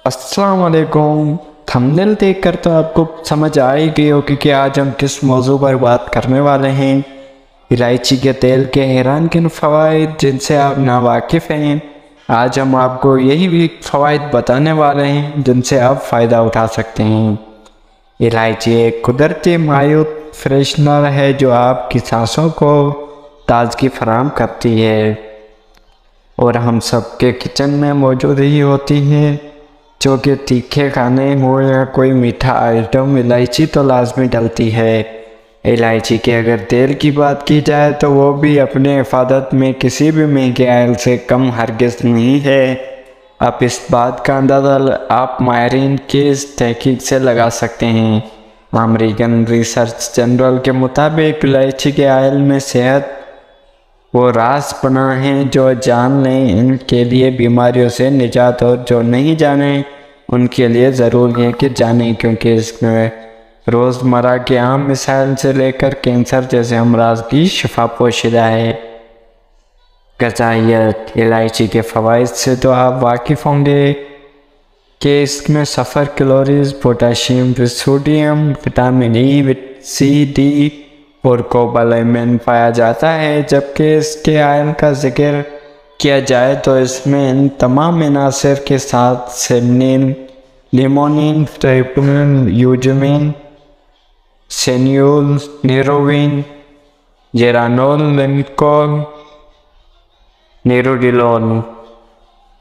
السلام علیکم۔ تھمبنیل دیکھ کر تو آپ کو سمجھ آ ہی گئی ہوگی کہ آج ہم کس موضوع پر بات کرنے والے ہیں۔ الائچی کے تیل کے حیران کن فوائد جن سے آپ ناواقف ہیں۔ آج ہم آپ کو یہی بھی فوائد بتانے والے ہیں جن سے آپ فائدہ اٹھا سکتے ہیں۔ الائچی ایک قدرتی مائع فریشنر ہے جو آپ کی سانسوں کو تازگی فراہم کرتی ہے اور ہم سب کے کچن میں موجود ہی ہوتی ہے۔ جو کہ تیکھے کھانے ہو یا کوئی میٹھا آئٹم، الائچی تو لازمی ڈلتی ہے۔ الائچی کے اگر تیل کی بات کی جائے تو وہ بھی اپنے حفاظت میں کسی بھی مہنگے آئل سے کم ہرگز نہیں ہے۔ اب اس بات کا اندازہ آپ ماہرین کی اس تحقیق سے لگا سکتے ہیں۔ امریکن ریسرچ جنرل کے مطابق الائچی کے آئل میں صحت وہ راز پناہ ہیں جو جان لیں ان کے لیے بیماریوں سے نجات، اور جو نہیں جانیں ان کے لیے ضروری ہے کہ جانیں، کیونکہ اس میں روزمرہ کے عام مسائل سے لے کر کینسر جیسے امراض کی شفا پوشیدہ ہے۔ غذائیت: الائچی کے فوائد سے تو آپ واقف ہوں گے کہ اس میں صفر calories, potassium, sodium, vitamin E, C, D اور کوبالامین پایا جاتا ہے، جبکہ اس کے آئل کا ذکر کیا جائے تو اس میں ان تمام عناصر کے ساتھ سیمنین، لیمونین، ٹریپٹومین، یوجمین، سینیول، نیروین، جیرانول، لینکول، نیروڈیلول،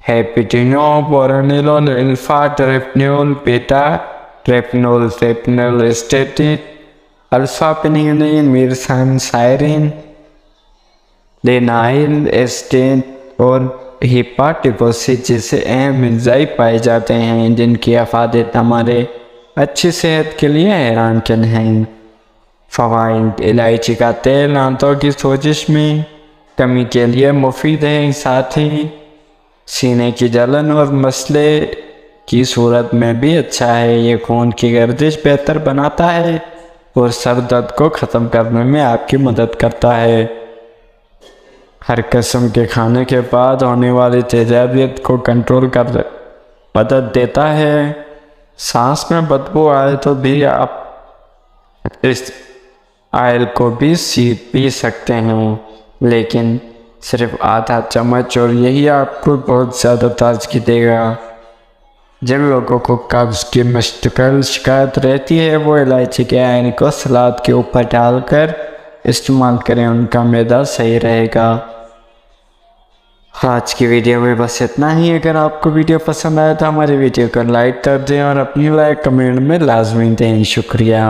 ہیپیٹینو، بورانیلول، الفا، ٹریپنول، بیٹا ٹریپنول، ٹریپنول اسٹیٹیٹ، الفا پینیلین، میرسان، سائرین، لینائل ایسیڈ اور ہیپاٹوکوسس جیسے اہم اجزاء پائے جاتے ہیں جن کی افادیت ہمارے اچھی صحت کے لیے حیران کن ہیں۔ فوائد: الائچی کا تیل آنتوں کی سوزش میں کمی کے لیے مفید ہے، ساتھ ہی سینے کی جلن اور مسئلے کی صورت میں بھی اچھا ہے۔ یہ خون کی گردش بہتر بناتا ہے اور سر درد کو ختم کرنے میں آپ کی مدد کرتا ہے۔ ہر قسم کے کھانے کے بعد ہونے والی تیزابیت کو کنٹرول کر مدد دیتا ہے۔ سانس میں بدبو آئے تو بھی آپ اس آئل کو بھی پی سکتے ہیں، لیکن صرف آدھا چمچ، اور یہی آپ کو بہت زیادہ تازگی دے گا۔ جن لوگوں کو قبض کی مستقل شکایت رہتی ہے وہ الائچی کے آئل کو سلاد کے اوپر ڈال کر استعمال کریں، ان کا معدہ صحیح رہے گا۔ آج کی ویڈیو میں بس اتنا ہی۔ اگر آپ کو ویڈیو پسند آئے تو ہماری ویڈیو کو لائک کر دیں اور اپنی لائک کمنٹ میں لازمی دیں۔ شکریہ۔